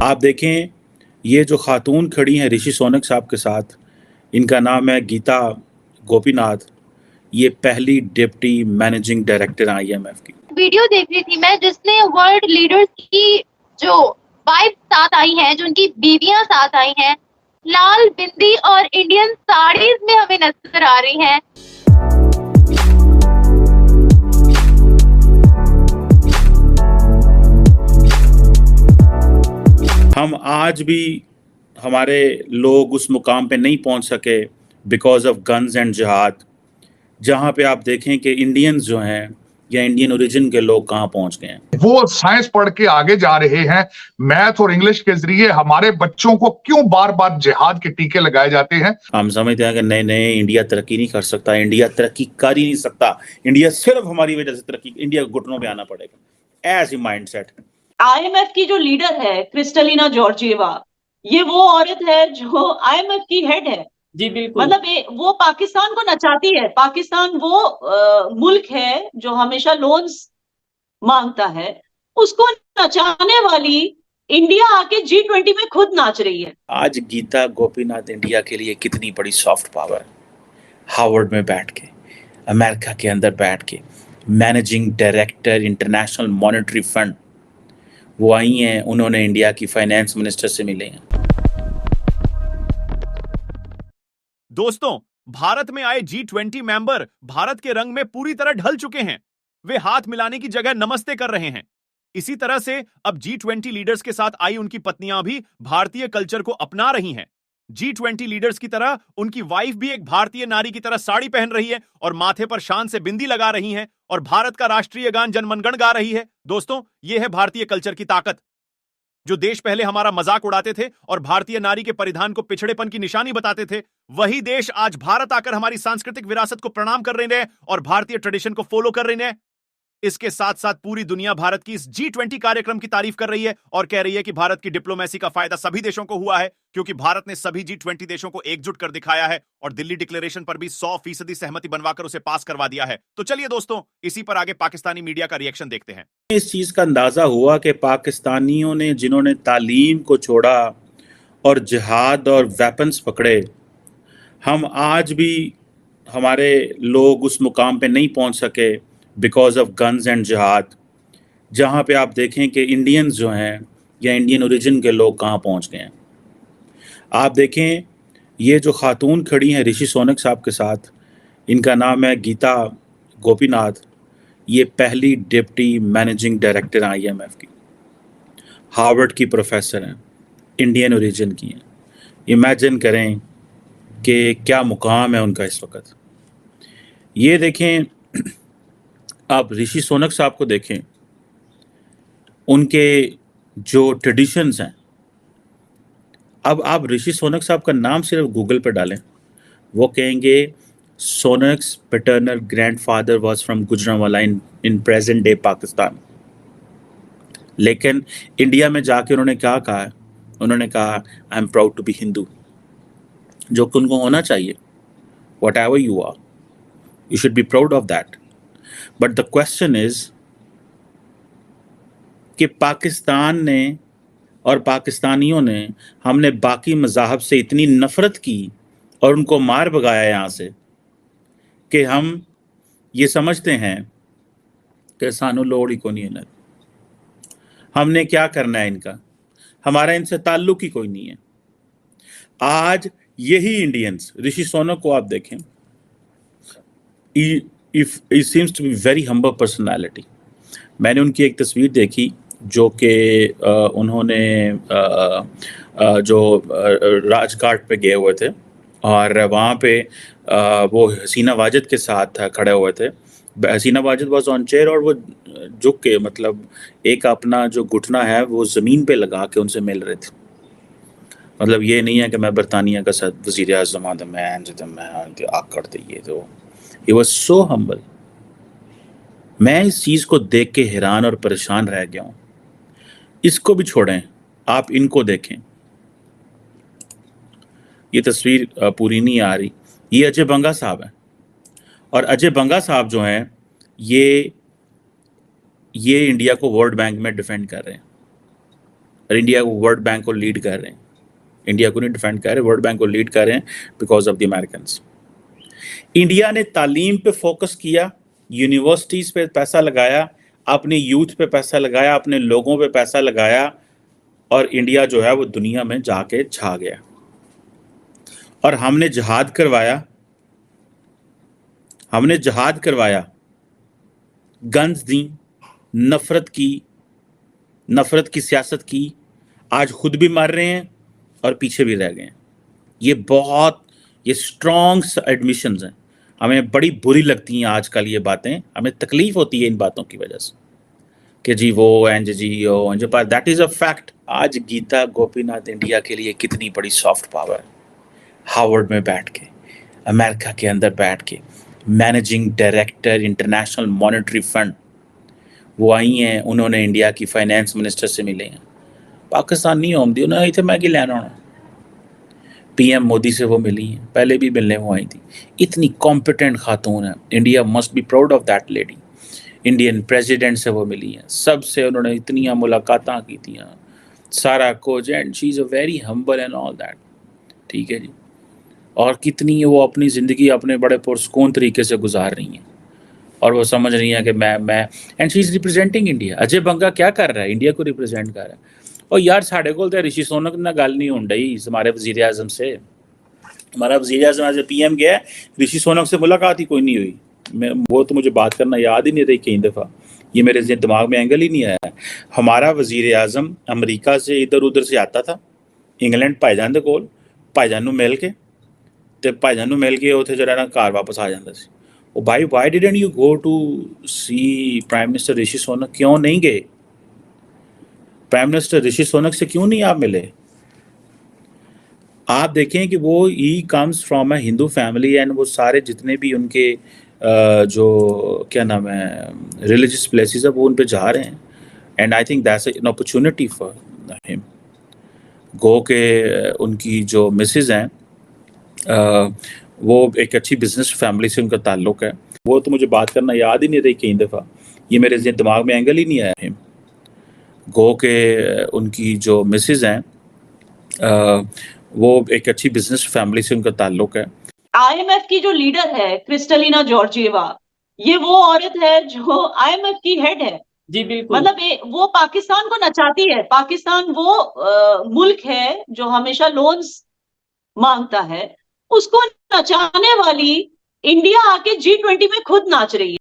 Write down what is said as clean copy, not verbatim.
आप देखें, ये जो खातून खड़ी हैं ऋषि सोनक साहब के साथ, इनका नाम है गीता गोपीनाथ। ये पहली डिप्टी मैनेजिंग डायरेक्टर आईएमएफ की। वीडियो देख रही थी मैं जिसमें वर्ल्ड लीडर्स की जो वाइफ साथ आई हैं, जो उनकी बीवियां साथ आई हैं, लाल बिंदी और इंडियन साड़ीज में हमें नजर आ रही हैं। हम आज भी हमारे लोग उस मुकाम पे नहीं पहुंच सके बिकॉज ऑफ गन्स एंड जिहाद। जहां पे आप देखें कि इंडियंस जो हैं या इंडियन ओरिजिन के लोग कहां पहुंच गए हैं। वो साइंस पढ़ के आगे जा रहे हैं। मैथ और इंग्लिश के जरिए हमारे बच्चों को क्यों बार बार जिहाद के टीके लगाए जाते हैं? हम समझते हैं कि नहीं, इंडिया तरक्की नहीं कर सकता, इंडिया तरक्की कर ही नहीं सकता, इंडिया सिर्फ हमारी वजह से तरक्की, इंडिया घुटनों पे आना पड़ेगा, ऐसी माइंडसेट। आईएमएफ की जो लीडर है क्रिस्टलिना जॉर्जिएवा, ये वो औरत है जो आईएमएफ की हेड है। जी बिल्कुल। मतलब वो पाकिस्तान को नचाती है। पाकिस्तान वो मुल्क है जो हमेशा लोन्स मांगता है, उसको नचाने वाली इंडिया आके G20 में खुद नाच रही है। आज गीता गोपीनाथ इंडिया के लिए कितनी बड़ी सॉफ्ट पावर है। हार्वर्ड में बैठ के, अमेरिका के अंदर बैठ के, managing director international monetary fund, वो आई हैं, उन्होंने इंडिया की फाइनेंस मिनिस्टर से मिले हैं। दोस्तों, भारत में आए G20 मेंबर भारत के रंग में पूरी तरह ढल चुके हैं। वे हाथ मिलाने की जगह नमस्ते कर रहे हैं। इसी तरह से अब G20 लीडर्स के साथ आई उनकी पत्नियां भी भारतीय कल्चर को अपना रही हैं। G20 लीडर्स की तरह उनकी वाइफ भी एक भारतीय नारी की तरह साड़ी पहन रही है और माथे पर शान से बिंदी लगा रही हैं और भारत का राष्ट्रीय गान जनमनगण गा रही है। दोस्तों, यह है भारतीय कल्चर की ताकत। जो देश पहले हमारा मजाक उड़ाते थे और भारतीय नारी के परिधान को पिछड़ेपन की निशानी बताते थे, वही देश आज भारत आकर हमारी सांस्कृतिक विरासत को प्रणाम कर रहे हैं और भारतीय ट्रेडिशन को फॉलो कर रहे हैं। इसके साथ साथ पूरी दुनिया भारत की इस G20 कार्यक्रम की तारीफ कर रही है और कह रही है कि भारत की डिप्लोमेसी का फायदा सभी देशों को हुआ है, क्योंकि भारत ने सभी G20 देशों को एकजुट कर दिखाया है और दिल्ली डिक्लेरेशन पर भी 100% सहमति बनवाकर उसे पास करवा दिया है। तो चलिए दोस्तों, इसी पर आगे पाकिस्तानी मीडिया का रिएक्शन देखते हैं। इस चीज का अंदाजा हुआ कि पाकिस्तानियों ने, जिन्होंने तालीम को छोड़ा और जिहाद और वेपन्स पकड़े, हम आज भी हमारे लोग उस मुकाम पे नहीं पहुंच सके बिकॉज ऑफ गन्स एंड जिहाद। जहां पे आप देखें कि इंडियंस जो हैं या इंडियन ओरिजिन के लोग कहां पहुंच गए हैं। आप देखें, ये जो खातून खड़ी हैं ऋषि सोनक साहब के साथ, इनका नाम है गीता गोपीनाथ। ये पहली डिप्टी मैनेजिंग डायरेक्टर आईएमएफ की, हार्वर्ड की प्रोफेसर हैं, इंडियन ओरिजिन की हैं। इमेजिन करें कि क्या मुकाम है उनका इस वक्त। ये देखें, आप ऋषि सोनक साहब को देखें, उनके जो ट्रेडिशंस हैं। अब आप ऋषि सोनक साहब का नाम सिर्फ गूगल पे डालें, वो कहेंगे Sunak's paternal grandfather was from Gujranwala in present day Pakistan. लेकिन इंडिया में जाके उन्होंने क्या कहा है? उन्होंने कहा I am proud to be Hindu, जो कि उनको होना चाहिए। Whatever you are, you should be proud of that. But the question is कि पाकिस्तान ने और पाकिस्तानियों ने, हमने बाकी मज़ाहब से इतनी नफ़रत की और उनको मार भगाया यहाँ से कि हम ये समझते हैं कि सानू लोड़ ही को नहीं है। हमने क्या करना है इनका, हमारा इनसे ताल्लुक ही कोई नहीं है। आज यही इंडियंस, ऋषि सोनक को आप देखें, he seems to be very humble personality। मैंने उनकी एक तस्वीर देखी जो कि उन्होंने जो राजघाट पे गए हुए थे और वहाँ पे वो हसीना वाजिद के साथ खड़े हुए थे। हसीना वाजिद वाज ऑन चेयर और वो झुक के, मतलब एक अपना जो घुटना है वो ज़मीन पे लगा के उनसे मिल रहे थे। मतलब ये नहीं है कि मैं बरतानिया का वज़ीर आज़म आकर ये तो He was so humble। मैं इस चीज़ को देख के हैरान और परेशान रह गया हूँ। इसको भी छोड़ें, आप इनको देखें। ये तस्वीर पूरी नहीं आ रही। ये अजय बंगा साहब हैं और अजय बंगा साहब जो हैं ये इंडिया को वर्ल्ड बैंक में डिफेंड कर रहे हैं। और इंडिया को वर्ल्ड बैंक को लीड कर रहे हैं। इंडिया को नहीं डिफेंड कर रहे, वर्ल्ड बैंक को लीड कर रहे हैं because of the Americans. India ने तालीम पे फोकस किया, यूनिवर्सिटीज़ पे पैसा लगाया, अपने यूथ पे पैसा लगाया, अपने लोगों पे पैसा लगाया, और इंडिया जो है वो दुनिया में जाके छा गया। और हमने जिहाद करवाया, गन्स दी, नफरत की सियासत की, आज खुद भी मर रहे हैं और पीछे भी रह गए हैं। ये स्ट्रॉन्ग एडमिशंस हैं। हमें बड़ी बुरी लगती हैं आजकल ये बातें, हमें तकलीफ होती है इन बातों की वजह से कि जी वो एंज पर दैट इज़ अ फैक्ट। आज गीता गोपीनाथ इंडिया के लिए कितनी बड़ी सॉफ्ट पावर है। हार्वर्ड में बैठ के, अमेरिका के अंदर बैठ के, managing director international monetary fund, वो आई हैं, उन्होंने इंडिया की फाइनेंस मिनिस्टर से मिले हैं। पाकिस्तान नहीं आती, उन्होंने इतने मैं कि लेना होना। पीएम मोदी से वो मिली हैं, पहले भी मिलने वो आई थी। इतनी कॉम्पिटेंट खातून है, India must be proud of that lady. Indian president से वो मिली हैं, सबसे उन्होंने इतनी मुलाकातें की थी, सारा कुछ, and she is a very humble and all that. ठीक है जी। और कितनी वो अपनी ज़िंदगी अपने बड़े पुरसकून तरीके से गुजार रही हैं, और वो समझ रही हैं कि मैं and she is representing India. Ajay Banga क्या कर रहा है? इंडिया को रिप्रेजेंट कर रहा है। और यार साढ़े को तो ऋषि सोनक ना गल नहीं हों डई हमारे वज़ीर आज़म से। हमारा वज़ीर आज़म आज PM गया, ऋषि सोनक से मुलाकात ही कोई नहीं हुई। वो तो मुझे बात करना याद ही नहीं रही कई दफ़ा, ये मेरे दिमाग में एंगल ही नहीं आया। हमारा वज़ीर आज़म अमरीका से इधर उधर से आता था, इंग्लैंड भाईजान दे कोल, भाईजान नूं मिल के ते भाईजान नूं मिल के उत्थे जरा ना घर वापस आ जाता सी। ओ भाई why didn't you go to see prime minister Rishi Sunak? क्यों नहीं गए? प्राइम मिनिस्टर ऋषि सोनक से क्यों नहीं आप मिले? आप देखें कि वो he comes from a Hindu family, and वो सारे जितने भी उनके जो क्या नाम है रिलीजियस प्लेसेस है वो उन पे जा रहे हैं। And I think that's an opportunity for him. गो के उनकी जो मिसेज हैं वो एक अच्छी बिजनेस फैमिली से उनका ताल्लुक़ है। वो तो मुझे बात करना याद ही नहीं रही कई दफ़ा, ये मेरे दिमाग में एंगल ही नहीं आया हिम। गो के उनकी जो मिसेज हैं वो एक अच्छी बिजनेस फैमिली से उनका ताल्लुक़ है। IMF की जो लीडर है क्रिस्टलिना जॉर्जिएवा, ये वो औरत है जो IMF की हेड है। जी बिल्कुल। मतलब वो पाकिस्तान को नचाती है। पाकिस्तान वो मुल्क है जो हमेशा लोन्स मांगता है, उसको नचाने वाली इंडिया आके G20 में खुद नाच रही है।